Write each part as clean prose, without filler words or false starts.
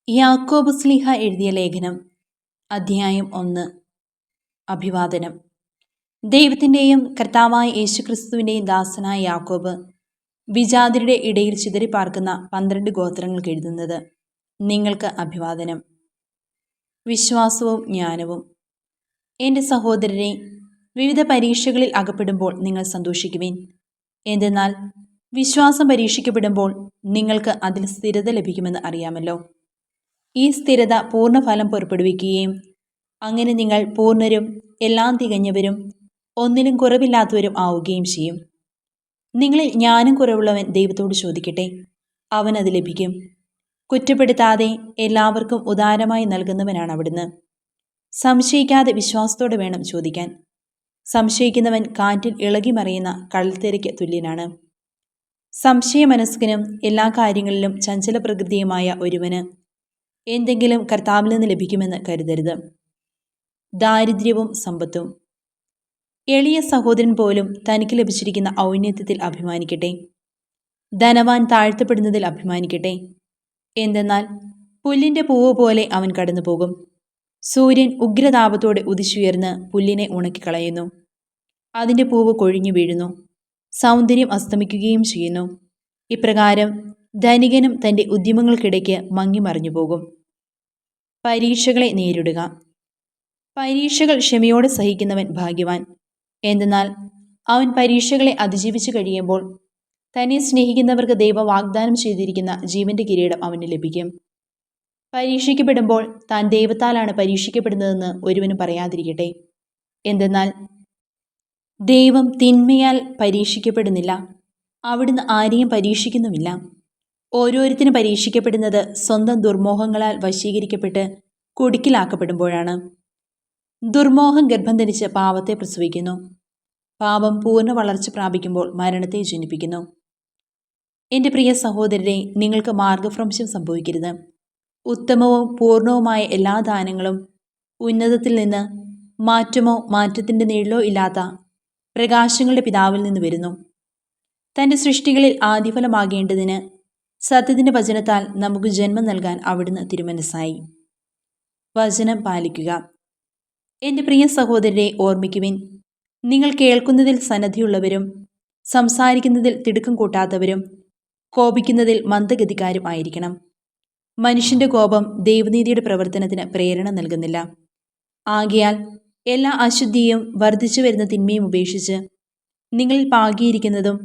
യാക്കോബ് ശ്ലീഹ എഴുതിയ ലേഖനം അധ്യായം 1. അഭിവാദനം. ദൈവത്തിൻ്റെയും കർത്താവായ യേശുക്രിസ്തുവിൻ്റെയും ദാസനായ യാക്കോബ്, വിജാതിരുടെ ഇടയിൽ ചിതറിപ്പാർക്കുന്ന 12 ഗോത്രങ്ങൾക്ക് എഴുതുന്നത്. നിങ്ങൾക്ക് അഭിവാദനം. വിശ്വാസവും ജ്ഞാനവും. എൻ്റെ സഹോദരരെ, വിവിധ പരീക്ഷകളിൽ അകപ്പെടുമ്പോൾ നിങ്ങൾ സന്തോഷിക്കുവിൻ. എന്തെന്നാൽ വിശ്വാസം പരീക്ഷിക്കപ്പെടുമ്പോൾ നിങ്ങൾക്ക് അതിൽ സ്ഥിരത ലഭിക്കുമെന്ന് അറിയാമല്ലോ. ഈ സ്ഥിരത പൂർണ്ണഫലം പുറപ്പെടുവിക്കുകയും അങ്ങനെ നിങ്ങൾ പൂർണ്ണരും എല്ലാം തികഞ്ഞവരും ഒന്നിലും കുറവില്ലാത്തവരും ആവുകയും ചെയ്യും. നിങ്ങളിൽ ജ്ഞാനം കുറവുള്ളവൻ ദൈവത്തോട് ചോദിക്കട്ടെ, അവൻ അത് ലഭിക്കും. കുറ്റപ്പെടുത്താതെ എല്ലാവർക്കും ഉദാരമായി നൽകുന്നവനാണ് അവിടുന്ന്. സംശയിക്കാതെ വിശ്വാസത്തോടെ വേണം ചോദിക്കാൻ. സംശയിക്കുന്നവൻ കാറ്റിൽ ഇളകിമറിയുന്ന കടൽത്തിരയ്ക്ക് തുല്യനാണ്. സംശയമനസ്കനും എല്ലാ കാര്യങ്ങളിലും ചഞ്ചല പ്രകൃതിയുമായ ഒരുവന് എന്തെങ്കിലും കർത്താവിൽ നിന്ന് ലഭിക്കുമെന്ന് കരുതരുത്. ദാരിദ്ര്യവും സമ്പത്തും. എളിയ സഹോദരൻ പോലും തനിക്ക് ലഭിച്ചിരിക്കുന്ന ഔന്നത്യത്തിൽ അഭിമാനിക്കട്ടെ. ധനവാൻ താഴ്ത്തപ്പെടുന്നതിൽ അഭിമാനിക്കട്ടെ. എന്തെന്നാൽ പുല്ലിൻ്റെ പൂവ് പോലെ അവൻ കടന്നുപോകും. സൂര്യൻ ഉഗ്രതാപത്തോടെ ഉദിച്ചുയർന്ന് പുല്ലിനെ ഉണക്കിക്കളയുന്നു. അതിൻ്റെ പൂവ് കൊഴിഞ്ഞു വീഴുന്നു, സൗന്ദര്യം അസ്തമിക്കുകയും ചെയ്യുന്നു. ഇപ്രകാരം ധനികനും തൻ്റെ ഉദ്യമങ്ങൾക്കിടയ്ക്ക് മങ്ങിമറിഞ്ഞു പോകും. പരീക്ഷകളെ നേരിടുക. പരീക്ഷകൾ ക്ഷമയോടെ സഹിക്കുന്നവൻ ഭാഗ്യവാൻ. എന്തെന്നാൽ അവൻ പരീക്ഷകളെ അതിജീവിച്ചു കഴിയുമ്പോൾ തന്നെ സ്നേഹിക്കുന്നവർക്ക് ദൈവം വാഗ്ദാനം ചെയ്തിരിക്കുന്ന ജീവന്റെ കിരീടം അവന് ലഭിക്കും. പരീക്ഷിക്കപ്പെടുമ്പോൾ താൻ ദൈവത്താലാണ് പരീക്ഷിക്കപ്പെടുന്നതെന്ന് ഒരുവനും പറയാതിരിക്കട്ടെ. എന്തെന്നാൽ ദൈവം തിന്മയാൽ പരീക്ഷിക്കപ്പെടുന്നില്ല, അവിടുന്ന് ആരെയും പരീക്ഷിക്കുന്നുമില്ല. ഓരോരുത്തരും പരീക്ഷിക്കപ്പെടുന്നത് സ്വന്തം ദുർമോഹങ്ങളാൽ വശീകരിക്കപ്പെട്ട് കുടുക്കിലാക്കപ്പെടുമ്പോഴാണ്. ദുർമോഹം ഗർഭം ധരിച്ച് പാപത്തെ പ്രസവിക്കുന്നു. പാപം പൂർണ്ണ വളർച്ച പ്രാപിക്കുമ്പോൾ മരണത്തെ ജനിപ്പിക്കുന്നു. എൻ്റെ പ്രിയ സഹോദരരെ, നിങ്ങൾക്ക് മാർഗഭ്രംശം സംഭവിക്കരുത്. ഉത്തമവും പൂർണ്ണവുമായ എല്ലാ ദാനങ്ങളും ഉന്നതത്തിൽ നിന്ന് മാറ്റമോ മാറ്റത്തിൻ്റെ നിഴലോ ഇല്ലാത്ത പ്രകാശങ്ങളുടെ പിതാവിൽ നിന്ന് വരുന്നു. തൻ്റെ സൃഷ്ടികളിൽ ആദിഫലമാകേണ്ടതിന് സത്യത്തിൻ്റെ വചനത്താൽ നമുക്ക് ജന്മം നൽകാൻ അവിടുന്ന് തിരുമനസ്സായി. വചനം പാലിക്കുക. എൻ്റെ പ്രിയ സഹോദരരെ, ഓർമ്മിക്കുവിൻ. നിങ്ങൾ കേൾക്കുന്നതിൽ സന്നദ്ധയുള്ളവരും സംസാരിക്കുന്നതിൽ തിടുക്കം കൂട്ടാത്തവരും കോപിക്കുന്നതിൽ മന്ദഗതിക്കാരും ആയിരിക്കണം. മനുഷ്യൻ്റെ കോപം ദൈവനീതിയുടെ പ്രവർത്തനത്തിന് പ്രേരണ നൽകുന്നില്ല. ആകയാൽ എല്ലാ അശുദ്ധിയും വർദ്ധിച്ചു വരുന്ന തിന്മയും ഉപേക്ഷിച്ച് നിങ്ങളിൽ പാകിയിരിക്കുന്നതും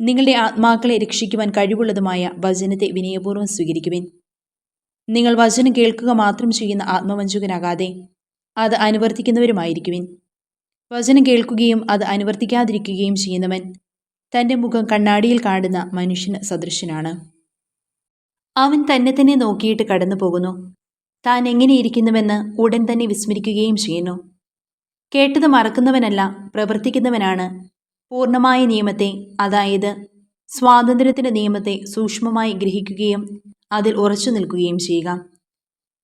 നിങ്ങളുടെ ആത്മാക്കളെ രക്ഷിക്കുവാൻ കഴിവുള്ളതുമായ വചനത്തെ വിനയപൂർവ്വം സ്വീകരിക്കുവിൻ. നിങ്ങൾ വചനം കേൾക്കുക മാത്രം ചെയ്യുന്ന ആത്മവഞ്ചകനാകാതെ അത് അനുവർത്തിക്കുന്നവരുമായിരിക്കുവിൻ. വചനം കേൾക്കുകയും അത് അനുവർത്തിക്കാതിരിക്കുകയും ചെയ്യുന്നവൻ തൻ്റെ മുഖം കണ്ണാടിയിൽ കാണുന്ന മനുഷ്യന് സദൃശനാണ്. അവൻ തന്നെ നോക്കിയിട്ട് കടന്നു പോകുന്നു. താൻ എങ്ങനെയിരിക്കുന്നുവെന്ന് ഉടൻ തന്നെ വിസ്മരിക്കുകയും ചെയ്യുന്നു. കേട്ടത് മറക്കുന്നവനല്ല, പ്രവർത്തിക്കുന്നവനാണ് പൂർണ്ണമായ നിയമത്തെ, അതായത് സ്വാതന്ത്ര്യത്തിൻ്റെ നിയമത്തെ സൂക്ഷ്മമായി ഗ്രഹിക്കുകയും അതിൽ ഉറച്ചു നിൽക്കുകയും ചെയ്യുക.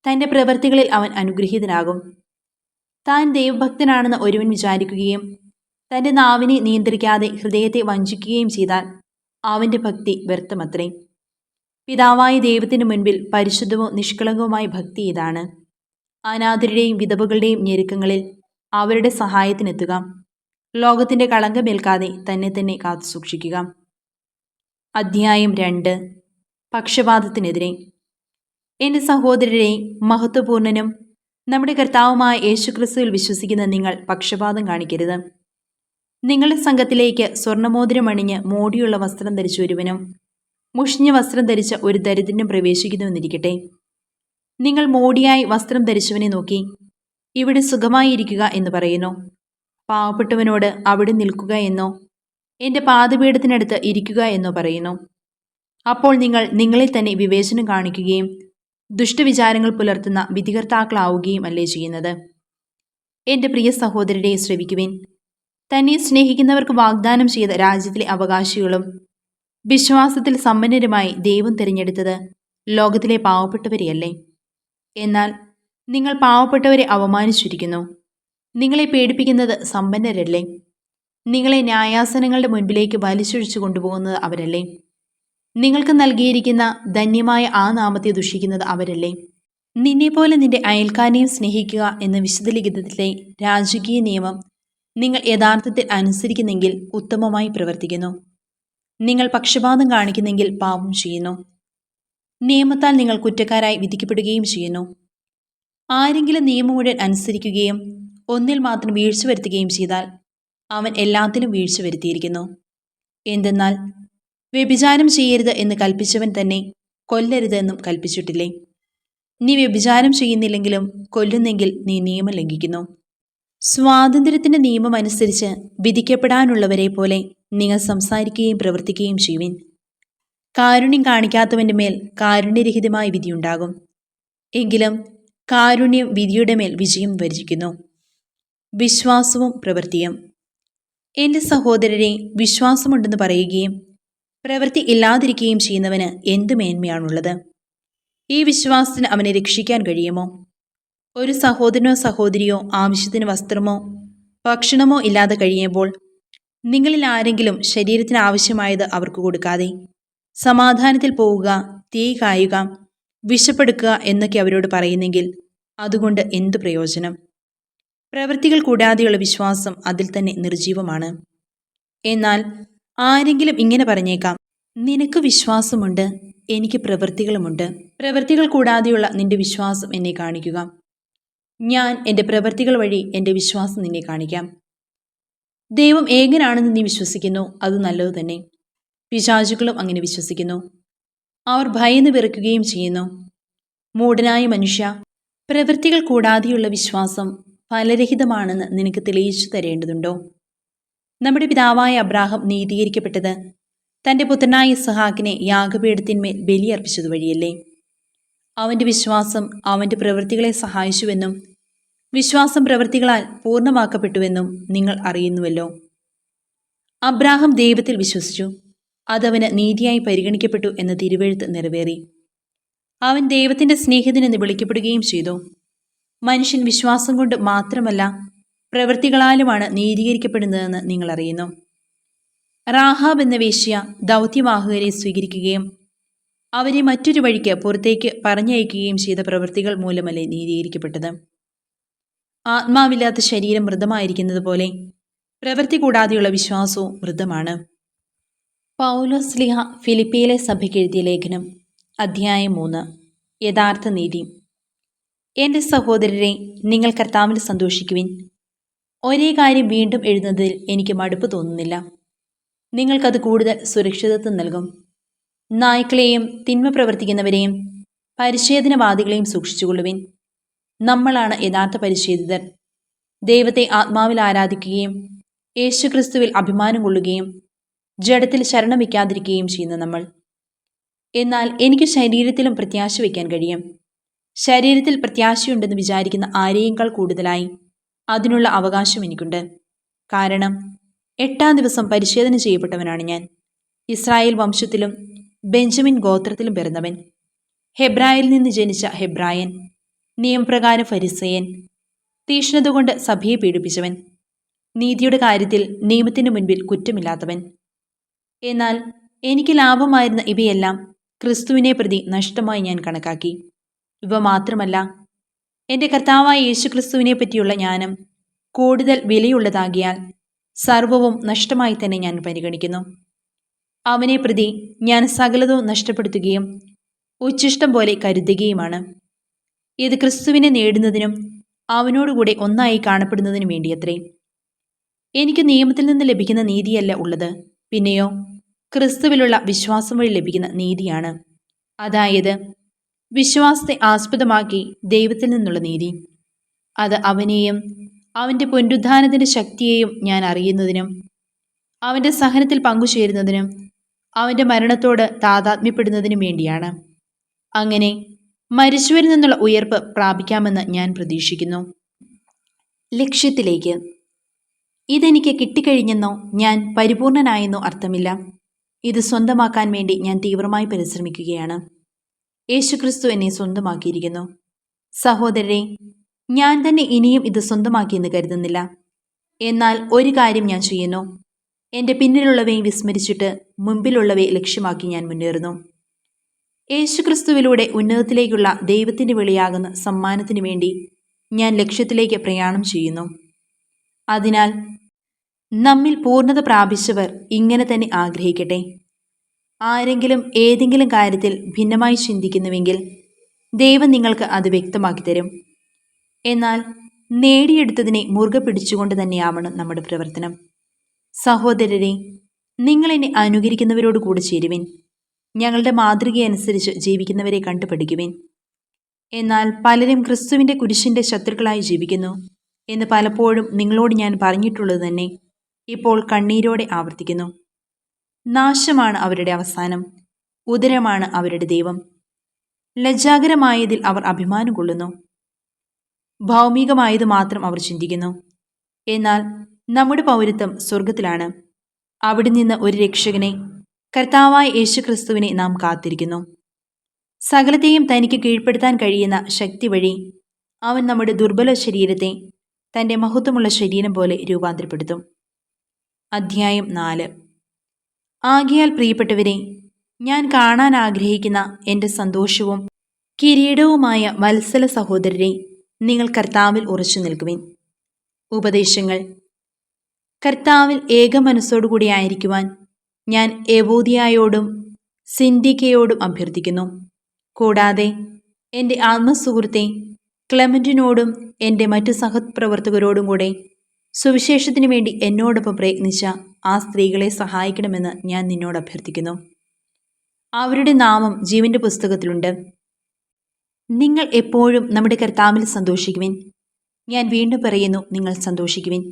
തൻ്റെ പ്രവൃത്തികളിൽ അവൻ അനുഗ്രഹീതനാകും. താൻ ദൈവഭക്തനാണെന്ന് ഒരുവൻ വിചാരിക്കുകയും തൻ്റെ നാവിനെ നിയന്ത്രിക്കാതെ ഹൃദയത്തെ വഞ്ചിക്കുകയും ചെയ്താൽ അവൻ്റെ ഭക്തി വ്യർത്ഥമത്രേ. പിതാവായ ദൈവത്തിന് മുൻപിൽ പരിശുദ്ധവും നിഷ്കളങ്കവുമായ ഭക്തി ഇതാണ്: അനാഥരുടെയും വിധവകളുടെയും ഞെരുക്കങ്ങളിൽ അവരുടെ സഹായത്തിനെത്തുക. ലോകത്തിൻ്റെ കളങ്കമേൽക്കാതെ തന്നെ കാത്തു സൂക്ഷിക്കുക. അധ്യായം 2. പക്ഷപാതത്തിനെതിരെ. എൻ്റെ സഹോദരരെ, മഹത്വപൂർണനും നമ്മുടെ കർത്താവുമായ യേശുക്രിസ്തുവിൽ വിശ്വസിക്കുന്ന നിങ്ങൾ പക്ഷപാതം കാണിക്കരുത്. നിങ്ങളുടെ സംഘത്തിലേക്ക് സ്വർണ്ണമോതിരം അണിഞ്ഞ് മോടിയുള്ള വസ്ത്രം ധരിച്ച ഒരുവനും മുഷിഞ്ഞ വസ്ത്രം ധരിച്ച ഒരു ദരിദ്രനും പ്രവേശിക്കുന്നുവെന്നിരിക്കട്ടെ. നിങ്ങൾ മോടിയായി വസ്ത്രം ധരിച്ചവനെ നോക്കി ഇവിടെ സുഖമായി ഇരിക്കുക എന്ന് പറയുന്നു. പാവപ്പെട്ടവനോട് അവിടെ നിൽക്കുക എന്നോ എൻ്റെ പാദപീഠത്തിനടുത്ത് ഇരിക്കുക എന്നോ പറയുന്നു. അപ്പോൾ നിങ്ങൾ നിങ്ങളിൽ തന്നെ വിവേചനം കാണിക്കുകയും ദുഷ്ടവിചാരങ്ങൾ പുലർത്തുന്ന വിധികർത്താക്കളാവുകയും അല്ലേ ചെയ്യുന്നത്? എൻ്റെ പ്രിയ സഹോദരരെ, ശ്രവിക്കുവിൻ. തന്നെ സ്നേഹിക്കുന്നവർക്ക് വാഗ്ദാനം ചെയ്ത രാജ്യത്തിലെ അവകാശികളും വിശ്വാസത്തിൽ സമ്പന്നരുമായി ദൈവം തിരഞ്ഞെടുത്തത് ലോകത്തിലെ പാവപ്പെട്ടവരെയല്ലേ? എന്നാൽ നിങ്ങൾ പാവപ്പെട്ടവരെ അവമാനിച്ചിരിക്കുന്നു. നിങ്ങളെ പേടിപ്പിക്കുന്നത് സമ്പന്നരല്ലേ? നിങ്ങളെ ന്യായാസനങ്ങളുടെ മുൻപിലേക്ക് വലിച്ചൊഴിച്ചു കൊണ്ടുപോകുന്നത് അവരല്ലേ? നിങ്ങൾക്ക് നൽകിയിരിക്കുന്ന ധന്യമായ ആ നാമത്തെ ദുഷിക്കുന്നത് അവരല്ലേ? നിന്നെപ്പോലെ നിന്റെ അയൽക്കാരനെയും സ്നേഹിക്കുക എന്ന വിശുദ്ധ ലിഖിതത്തിലെ രാജകീയ നിയമം നിങ്ങൾ യഥാർത്ഥത്തിൽ അനുസരിക്കുന്നെങ്കിൽ ഉത്തമമായി പ്രവർത്തിക്കുന്നു. നിങ്ങൾ പക്ഷപാതം കാണിക്കുന്നെങ്കിൽ പാപം ചെയ്യുന്നു. നിയമത്താൽ നിങ്ങൾ കുറ്റക്കാരായി വിധിക്കപ്പെടുകയും ചെയ്യുന്നു. ആരെങ്കിലും നിയമം മുഴുവൻ അനുസരിക്കുകയും ഒന്നിൽ മാത്രം വീഴ്ച വരുത്തുകയും ചെയ്താൽ അവൻ എല്ലാത്തിലും വീഴ്ച വരുത്തിയിരിക്കുന്നു. എന്തെന്നാൽ വ്യഭിചാരം ചെയ്യരുത് എന്ന് കൽപ്പിച്ചവൻ തന്നെ കൊല്ലരുത് എന്നും കൽപ്പിച്ചിട്ടില്ലേ? നീ വ്യഭിചാരം ചെയ്യുന്നില്ലെങ്കിലും കൊല്ലുന്നെങ്കിൽ നീ നിയമം ലംഘിക്കുന്നു. സ്വാതന്ത്ര്യത്തിന്റെ നിയമം അനുസരിച്ച് വിധിക്കപ്പെടാനുള്ളവരെ പോലെ നിങ്ങൾ സംസാരിക്കുകയും പ്രവർത്തിക്കുകയും ചെയ്യുവിൻ. കാരുണ്യം കാണിക്കാത്തവന്റെ മേൽ കാരുണ്യരഹിതമായ വിധിയുണ്ടാകും. എങ്കിലും കാരുണ്യം വിധിയുടെ മേൽ വിജയം വരിക്കുന്നു. വിശ്വാസവും പ്രവൃത്തിയും. എൻ്റെ സഹോദരരെ, വിശ്വാസമുണ്ടെന്ന് പറയുകയും പ്രവൃത്തി ഇല്ലാതിരിക്കുകയും ചെയ്യുന്നവന് എന്ത് മേന്മയാണുള്ളത്? ഈ വിശ്വാസത്തിന് അവനെ രക്ഷിക്കാൻ കഴിയുമോ? ഒരു സഹോദരനോ സഹോദരിയോ ആവശ്യത്തിന് വസ്ത്രമോ ഭക്ഷണമോ ഇല്ലാതെ കഴിയുമ്പോൾ നിങ്ങളിൽ ആരെങ്കിലും ശരീരത്തിന് ആവശ്യമായത് അവർക്ക് കൊടുക്കാതെ സമാധാനത്തിൽ പോവുക, തീ കായുക, വിശപ്പെടുക്കുക എന്നൊക്കെ അവരോട് പറയുന്നെങ്കിൽ അതുകൊണ്ട് എന്തു പ്രയോജനം? പ്രവൃത്തികൾ കൂടാതെയുള്ള വിശ്വാസം അതിൽ തന്നെ നിർജീവമാണ്. എന്നാൽ ആരെങ്കിലും ഇങ്ങനെ പറഞ്ഞേക്കാം, നിനക്ക് വിശ്വാസമുണ്ട്, എനിക്ക് പ്രവൃത്തികളുമുണ്ട്. പ്രവൃത്തികൾ കൂടാതെയുള്ള നിന്റെ വിശ്വാസം എന്നെ കാണിക്കുക. ഞാൻ എൻ്റെ പ്രവൃത്തികൾ വഴി എൻ്റെ വിശ്വാസം നിന്നെ കാണിക്കാം. ദൈവം ഏകനാണെന്ന് നീ വിശ്വസിക്കുന്നു, അത് നല്ലതു തന്നെ. പിശാചുക്കളും അങ്ങനെ വിശ്വസിക്കുന്നു. അവർ ഭയന്ന് വിറയ്ക്കുകയും ചെയ്യുന്നു. മൂഢനായ മനുഷ്യ, പ്രവൃത്തികൾ കൂടാതെയുള്ള വിശ്വാസം ഫലരഹിതമാണെന്ന് നിനക്ക് തെളിയിച്ചു തരേണ്ടതുണ്ടോ? നമ്മുടെ പിതാവായ അബ്രാഹാം നീതീകരിക്കപ്പെട്ടത് തൻ്റെ പുത്രനായ ഇസ്ഹാക്കിനെ യാഗപീഠത്തിന്മേൽ ബലിയർപ്പിച്ചതു വഴിയല്ലേ? അവൻ്റെ വിശ്വാസം അവൻ്റെ പ്രവൃത്തികളെ സഹായിച്ചുവെന്നും വിശ്വാസം പ്രവൃത്തികളാൽ പൂർണ്ണമാക്കപ്പെട്ടുവെന്നും നിങ്ങൾ അറിയുന്നുവല്ലോ. അബ്രാഹാം ദൈവത്തിൽ വിശ്വസിച്ചു, അതവന് നീതിയായി പരിഗണിക്കപ്പെട്ടു എന്ന തിരുവെഴുത്ത് നിറവേറി. അവൻ ദൈവത്തിൻ്റെ സ്നേഹിതനെന്ന് വിളിക്കപ്പെടുകയും ചെയ്തു. മനുഷ്യൻ വിശ്വാസം കൊണ്ട് മാത്രമല്ല പ്രവൃത്തികളാലുമാണ് നീതീകരിക്കപ്പെടുന്നതെന്ന് നിങ്ങൾ അറിയുന്നു. റാഹാബ് എന്ന വേശ്യ ദൗത്യവാഹകരെ സ്വീകരിക്കുകയും അവരെ മറ്റൊരു വഴിക്ക് പുറത്തേക്ക് പറഞ്ഞയക്കുകയും ചെയ്ത പ്രവൃത്തികൾ മൂലമല്ലേ നീതീകരിക്കപ്പെട്ടത്? ആത്മാവില്ലാത്ത ശരീരം മൃതമായിരിക്കുന്നത് പോലെ പ്രവൃത്തി കൂടാതെയുള്ള വിശ്വാസവും മൃതമാണ്. പൗലോസ് ശ്ലീഹ ഫിലിപ്പിയിലെ സഭയ്ക്ക് എഴുതിയ ലേഖനം, അധ്യായം 3. യഥാർത്ഥ നീതി. എൻ്റെ സഹോദരരെ, നിങ്ങൾ കർത്താവിൽ സന്തോഷിക്കുവിൻ. ഒരേ കാര്യം വീണ്ടും എഴുതുന്നതിൽ എനിക്ക് മടുപ്പ് തോന്നുന്നില്ല. നിങ്ങൾക്കത് കൂടുതൽ സുരക്ഷിതത്വം നൽകും. നായ്ക്കളെയും തിന്മ പ്രവർത്തിക്കുന്നവരെയും പരിച്ഛേദനവാദികളെയും സൂക്ഷിച്ചുകൊള്ളുവിൻ. നമ്മളാണ് യഥാർത്ഥ പരിച്ഛേദിതർ. ദൈവത്തെ ആത്മാവിൽ ആരാധിക്കുകയും യേശുക്രിസ്തുവിൽ അഭിമാനം കൊള്ളുകയും ജഡത്തിൽ ശരണം വയ്ക്കാതിരിക്കുകയും ചെയ്യുന്ന നമ്മൾ. എന്നാൽ എനിക്ക് ശരീരത്തിലും പ്രത്യാശ വയ്ക്കാൻ കഴിയും. ശരീരത്തിൽ പ്രത്യാശയുണ്ടെന്ന് വിചാരിക്കുന്ന ആരെയേക്കാൾ കൂടുതലായി അതിനുള്ള അവകാശം എനിക്കുണ്ട്. കാരണം 8-ാം ദിവസം പരിച്ഛേദന ചെയ്യപ്പെട്ടവനാണ് ഞാൻ. ഇസ്രായേൽ വംശത്തിലും ബെഞ്ചമിൻ ഗോത്രത്തിലും പിറന്നവൻ, ഹെബ്രായിൽ നിന്ന് ജനിച്ച ഹെബ്രായൻ, നിയമപ്രകാരം ഫരിസേയൻ, തീഷ്ണത കൊണ്ട് സഭയെ പീഡിപ്പിച്ചവൻ, നീതിയുടെ കാര്യത്തിൽ നിയമത്തിന് മുൻപിൽ കുറ്റമില്ലാത്തവൻ. എന്നാൽ എനിക്ക് ലാഭമായിരുന്ന ഇവയെല്ലാം ക്രിസ്തുവിനെ പ്രതി നഷ്ടമായി ഞാൻ കണക്കാക്കി. ഇവ മാത്രമല്ല, എൻ്റെ കർത്താവായ യേശുക്രിസ്തുവിനെ പറ്റിയുള്ള ജ്ഞാനം കൂടുതൽ വിലയുള്ളതാകിയാൽ സർവവും നഷ്ടമായി തന്നെ ഞാൻ പരിഗണിക്കുന്നു. അവനെ പ്രതി ഞാൻ സകലതവും നഷ്ടപ്പെടുത്തുകയും ഉച്ഛിഷ്ടം പോലെ കരുതുകയുമാണ്. ഇത് ക്രിസ്തുവിനെ നേടുന്നതിനും അവനോടുകൂടെ ഒന്നായി കാണപ്പെടുന്നതിനും വേണ്ടിയത്രേ. എനിക്ക് നിയമത്തിൽ നിന്ന് ലഭിക്കുന്ന നീതിയല്ല ഉള്ളത്, പിന്നെയോ ക്രിസ്തുവിലുള്ള വിശ്വാസം വഴി ലഭിക്കുന്ന നീതിയാണ്. അതായത് വിശ്വാസത്തെ ആസ്പദമാക്കി ദൈവത്തിൽ നിന്നുള്ള നീതി. അത് അവനെയും അവൻ്റെ പുനരുദ്ധാനത്തിൻ്റെ ശക്തിയെയും ഞാൻ അറിയുന്നതിനും അവൻ്റെ സഹനത്തിൽ പങ്കുചേരുന്നതിനും അവൻ്റെ മരണത്തോട് താതാത്മ്യപ്പെടുന്നതിനും വേണ്ടിയാണ്. അങ്ങനെ മരിച്ചവരിൽ നിന്നുള്ള ഉയർപ്പ് പ്രാപിക്കാമെന്ന് ഞാൻ പ്രതീക്ഷിക്കുന്നു. ലക്ഷ്യത്തിലേക്ക്. ഇതെനിക്ക് കിട്ടിക്കഴിഞ്ഞെന്നോ ഞാൻ പരിപൂർണനായെന്നോ അർത്ഥമില്ല. ഇത് സ്വന്തമാക്കാൻ വേണ്ടി ഞാൻ തീവ്രമായി പരിശ്രമിക്കുകയാണ്. യേശുക്രിസ്തു എന്നെ സ്വന്തമാക്കിയിരിക്കുന്നു. സഹോദരരെ, ഞാൻ തന്നെ ഇനിയും ഇത് സ്വന്തമാക്കിയെന്ന് കരുതുന്നില്ല. എന്നാൽ ഒരു കാര്യം ഞാൻ ചെയ്യുന്നു, എൻ്റെ പിന്നിലുള്ളവയെ വിസ്മരിച്ചിട്ട് മുൻപിലുള്ളവയെ ലക്ഷ്യമാക്കി ഞാൻ മുന്നേറുന്നു. യേശുക്രിസ്തുവിലൂടെ ഉന്നതത്തിലേക്കുള്ള ദൈവത്തിൻ്റെ വിളിയാകുന്ന സമ്മാനത്തിനു വേണ്ടി ഞാൻ ലക്ഷ്യത്തിലേക്ക് പ്രയാണം ചെയ്യുന്നു. അതിനാൽ നമ്മിൽ പൂർണ്ണത പ്രാപിച്ചവർ ഇങ്ങനെ തന്നെ ആഗ്രഹിക്കട്ടെ. ആരെങ്കിലും ഏതെങ്കിലും കാര്യത്തിൽ ഭിന്നമായി ചിന്തിക്കുന്നുവെങ്കിൽ ദൈവം നിങ്ങൾക്ക് അത് വ്യക്തമാക്കി തരും. എന്നാൽ നേടിയെടുത്തതിനെ മുറുകെ പിടിച്ചുകൊണ്ട് തന്നെയാവണം നമ്മുടെ പ്രവർത്തനം. സഹോദരരെ, നിങ്ങൾ എന്നെ അനുകരിക്കുന്നവരോട് കൂടെ ചേരുവിൻ. ഞങ്ങളുടെ മാതൃകയനുസരിച്ച് ജീവിക്കുന്നവരെ കണ്ടു പഠിക്കുവിൻ. എന്നാൽ പലരും ക്രിസ്തുവിൻ്റെ കുരിശിൻ്റെ ശത്രുക്കളായി ജീവിക്കുന്നു എന്ന് പലപ്പോഴും നിങ്ങളോട് ഞാൻ പറഞ്ഞിട്ടുള്ളത് തന്നെ ഇപ്പോൾ കണ്ണീരോടെ ആവർത്തിക്കുന്നു. നാശമാണ് അവരുടെ അവസാനം, ഉദരമാണ് അവരുടെ ദൈവം. ലജ്ജാകരമായതിൽ അവർ അഭിമാനം കൊള്ളുന്നു. ഭൗമികമായത് മാത്രം അവർ ചിന്തിക്കുന്നു. എന്നാൽ നമ്മുടെ പൗരത്വം സ്വർഗത്തിലാണ്. അവിടെ നിന്ന് ഒരു രക്ഷകനെ, കർത്താവായ യേശുക്രിസ്തുവിനെ നാം കാത്തിരിക്കുന്നു. സകലത്തെയും തനിക്ക് കീഴ്പ്പെടുത്താൻ കഴിയുന്ന ശക്തി വഴി അവൻ നമ്മുടെ ദുർബല ശരീരത്തെ തൻ്റെ മഹത്വമുള്ള ശരീരം പോലെ രൂപാന്തരപ്പെടുത്തും. അധ്യായം 4. ആകയാൽ പ്രിയപ്പെട്ടവരെ, ഞാൻ കാണാൻ ആഗ്രഹിക്കുന്ന എൻ്റെ സന്തോഷവും കിരീടവുമായ വത്സല സഹോദരരെ, നിങ്ങൾ കർത്താവിൽ ഉറച്ചു നിൽക്കുവിൻ. ഉപദേശങ്ങൾ. കർത്താവിൽ ഏക മനസ്സോടുകൂടി ആയിരിക്കുവാൻ ഞാൻ എവോദിയായോടും സിന്ധിക്കയോടും അഭ്യർത്ഥിക്കുന്നു. കൂടാതെ എൻ്റെ ആത്മസുഹൃത്തെ ക്ലെമന്റിനോടും എൻ്റെ മറ്റു സഹപ്രവർത്തകരോടും കൂടെ സുവിശേഷത്തിനു വേണ്ടി എന്നോടൊപ്പം പ്രയത്നിച്ച ആ സ്ത്രീകളെ സഹായിക്കണമെന്ന് ഞാൻ നിന്നോട് അഭ്യർത്ഥിക്കുന്നു. അവരുടെ നാമം ജീവൻ്റെ പുസ്തകത്തിലുണ്ട്. നിങ്ങൾ എപ്പോഴും നമ്മുടെ കർത്താവിൽ സന്തോഷിക്കുവിൻ. ഞാൻ വീണ്ടും പറയുന്നു, നിങ്ങൾ സന്തോഷിക്കുവിൻ.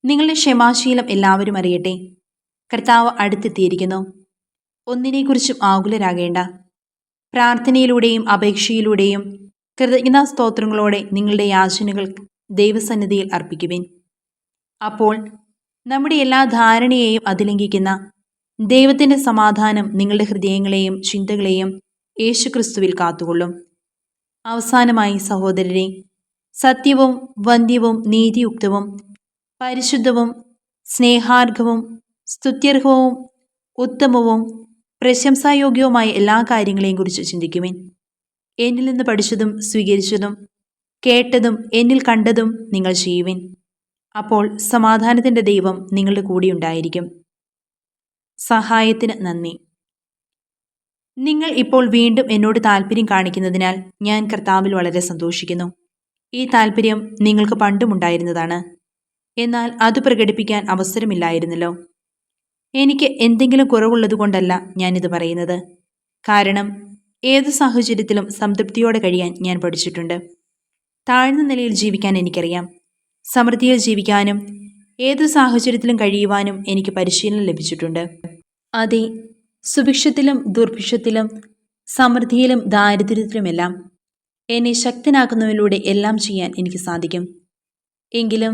നിങ്ങളുടെ ക്ഷമാശീലം എല്ലാവരും അറിയട്ടെ. കർത്താവ് അടുത്തെത്തിയിരിക്കുന്നു. ഒന്നിനെക്കുറിച്ചും ആകുലരാകേണ്ട. പ്രാർത്ഥനയിലൂടെയും അപേക്ഷയിലൂടെയും കൃതജ്ഞതാസ്തോത്രങ്ങളോടെ നിങ്ങളുടെ യാചനകൾ ദൈവസന്നിധിയിൽ അർപ്പിക്കുവിൻ. അപ്പോൾ നമ്മുടെ എല്ലാ ധാരണയെയും അതിലംഘിക്കുന്ന ദൈവത്തിൻ്റെ സമാധാനം നിങ്ങളുടെ ഹൃദയങ്ങളെയും ചിന്തകളെയും യേശുക്രിസ്തുവിൽ കാത്തുകൊള്ളും. അവസാനമായി സഹോദരരെ, സത്യവും വന്ധ്യവും നീതിയുക്തവും പരിശുദ്ധവും സ്നേഹാർഹവും സ്തുത്യർഹവും ഉത്തമവും പ്രശംസായോഗ്യവുമായ എല്ലാ കാര്യങ്ങളെയും കുറിച്ച് ചിന്തിക്കുവിൻ. എന്നിൽ നിന്ന് പഠിച്ചതും സ്വീകരിച്ചതും കേട്ടതും എന്നിൽ കണ്ടതും നിങ്ങൾ ചെയ്യുവിൻ. അപ്പോൾ സമാധാനത്തിൻ്റെ ദൈവം നിങ്ങളുടെ കൂടെയുണ്ടായിരിക്കും. സഹായത്തിന് നന്ദി. നിങ്ങൾ ഇപ്പോൾ വീണ്ടും എന്നോട് താല്പര്യം കാണിക്കുന്നതിനാൽ ഞാൻ കർത്താവിൽ വളരെ സന്തോഷിക്കുന്നു. ഈ താല്പര്യം നിങ്ങൾക്ക് പണ്ടുമുണ്ടായിരുന്നതാണ്. എന്നാൽ അത് പ്രകടിപ്പിക്കാൻ അവസരമില്ലായിരുന്നല്ലോ. എനിക്ക് എന്തെങ്കിലും കുറവുള്ളതുകൊണ്ടല്ല ഞാനിത് പറയുന്നത്. കാരണം ഏതു സാഹചര്യത്തിലും സംതൃപ്തിയോടെ കഴിയാൻ ഞാൻ പഠിച്ചിട്ടുണ്ട്. താഴ്ന്ന നിലയിൽ ജീവിക്കാൻ എനിക്കറിയാം. സമൃദ്ധിയിൽ ജീവിക്കാനും ഏതു സാഹചര്യത്തിലും കഴിയുവാനും എനിക്ക് പരിശീലനം ലഭിച്ചിട്ടുണ്ട്. അതെ, സുഭിക്ഷത്തിലും ദുർഭിക്ഷത്തിലും സമൃദ്ധിയിലും ദാരിദ്ര്യത്തിലുമെല്ലാം എന്നെ ശക്തനാക്കുന്നതിലൂടെ എല്ലാം ചെയ്യാൻ എനിക്ക് സാധിക്കും. എങ്കിലും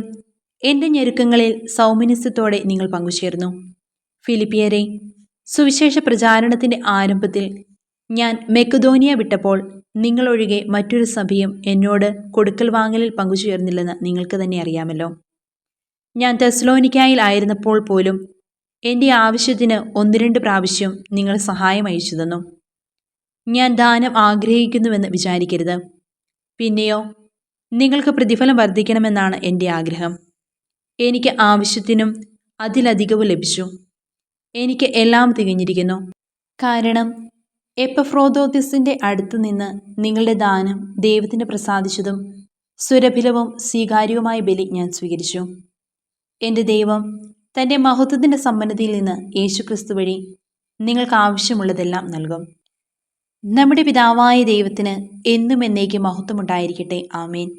എൻ്റെ ഞെരുക്കങ്ങളിൽ സൗമനസ്യത്തോടെ നിങ്ങൾ പങ്കുചേർന്നു. ഫിലിപ്പിയരെ, സുവിശേഷ പ്രചാരണത്തിൻ്റെ ആരംഭത്തിൽ ഞാൻ മെക്കദോനിയ വിട്ടപ്പോൾ നിങ്ങളൊഴികെ മറ്റൊരു സഭയും എന്നോട് കൊടുക്കൽ വാങ്ങലിൽ പങ്കുചേർന്നില്ലെന്ന് നിങ്ങൾക്ക് തന്നെ അറിയാമല്ലോ. ഞാൻ തെസ്സലോനിക്കായിൽ ആയിരുന്നപ്പോൾ പോലും എൻ്റെ ആവശ്യത്തിന് 1-2 പ്രാവശ്യം നിങ്ങൾ സഹായം അയച്ചു തന്നു. ഞാൻ ദാനം ആഗ്രഹിക്കുന്നുവെന്ന് വിചാരിക്കരുത്. പിന്നെയോ നിങ്ങൾക്ക് പ്രതിഫലം വർദ്ധിക്കണമെന്നാണ് എൻ്റെ ആഗ്രഹം. എനിക്ക് ആവശ്യത്തിനും അതിലധികവും ലഭിച്ചു. എനിക്ക് എല്ലാം തികഞ്ഞിരിക്കുന്നു. കാരണം എപ്പഫ്രോദോത്തിസിൻ്റെ അടുത്ത് നിന്ന് നിങ്ങളുടെ ദാനം ദൈവത്തിന് പ്രസാദിച്ചതും സുരഭിലവും സ്വീകാര്യവുമായ ബലി ഞാൻ സ്വീകരിച്ചു. എൻ്റെ ദൈവം തൻ്റെ മഹത്വത്തിൻ്റെ സമ്പന്നതയിൽ നിന്ന് യേശുക്രിസ്തു വഴി നിങ്ങൾക്ക് ആവശ്യമുള്ളതെല്ലാം നൽകും. നമ്മുടെ പിതാവായ ദൈവത്തിന് എന്നും എന്നേക്കും മഹത്വമുണ്ടായിരിക്കട്ടെ. ആമേൻ.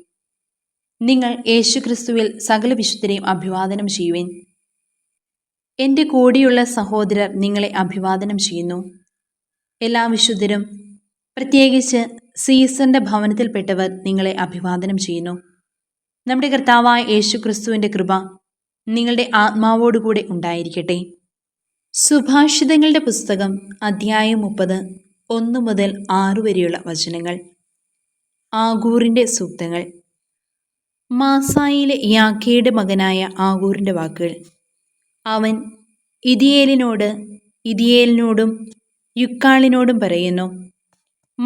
നിങ്ങൾ യേശുക്രിസ്തുവിൽ സകല വിശുദ്ധരെയും അഭിവാദനം ചെയ്യുവിൻ. എൻ്റെ കൂടെയുള്ള സഹോദരർ നിങ്ങളെ അഭിവാദനം ചെയ്യുന്നു. എല്ലാ വിശുദ്ധരും, പ്രത്യേകിച്ച് സീസറിൻ്റെ ഭവനത്തിൽപ്പെട്ടവർ നിങ്ങളെ അഭിവാദനം ചെയ്യുന്നു. നമ്മുടെ കർത്താവായ യേശുക്രിസ്തുവിൻ്റെ കൃപ നിങ്ങളുടെ ആത്മാവോടുകൂടെ ഉണ്ടായിരിക്കട്ടെ. സുഭാഷിതങ്ങളുടെ പുസ്തകം അധ്യായം 30, 1 മുതൽ 6 വരെയുള്ള വചനങ്ങൾ. ആഗൂറിൻ്റെ സൂക്തങ്ങൾ. മാസായിലെ യാക്കയുടെ മകനായ ആഗൂറിൻ്റെ വാക്കുകൾ. അവൻ ഇദിയേലിനോടും യുക്കാളിനോടും പറയുന്നു,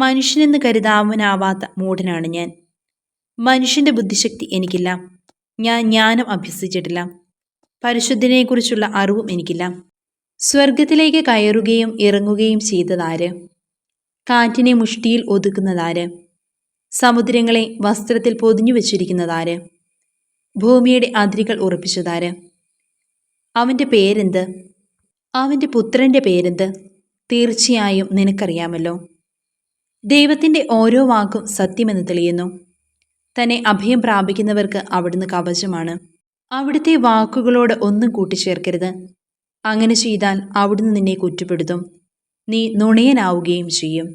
മനുഷ്യനെന്ന് കരുതാവാനാവാത്ത മൂഢനാണ് ഞാൻ. മനുഷ്യന്റെ ബുദ്ധിശക്തി എനിക്കില്ല. ഞാൻ ജ്ഞാനം അഭ്യസിച്ചിട്ടില്ല. പരിശുദ്ധനെക്കുറിച്ചുള്ള അറിവും എനിക്കില്ല. സ്വർഗത്തിലേക്ക് കയറുകയും ഇറങ്ങുകയും ചെയ്തതാര്? കാറ്റിനെ മുഷ്ടിയിൽ ഒതുക്കുന്നതാര്? സമുദ്രങ്ങളെ വസ്ത്രത്തിൽ പൊതിഞ്ഞു വച്ചിരിക്കുന്നതാര്? ഭൂമിയുടെ അതിരുകൾ ഉറപ്പിച്ചതാര്? അവൻ്റെ പേരെന്ത്? അവൻ്റെ പുത്രൻ്റെ പേരെന്ത്? തീർച്ചയായും നിനക്കറിയാമല്ലോ. ദൈവത്തിൻ്റെ ഓരോ വാക്കും സത്യമെന്ന് തെളിയുന്നു. തന്നെ അഭയം പ്രാപിക്കുന്നവർക്ക് അവിടുന്ന് കവചമാണ്. അവിടുത്തെ വാക്കുകളോട് ഒന്നും കൂട്ടിച്ചേർക്കരുത്. അങ്ങനെ ചെയ്താൽ അവിടുന്ന് നിന്നെ കുറ്റപ്പെടുത്തും. നീ നുണയനാവുകയും ചെയ്യും.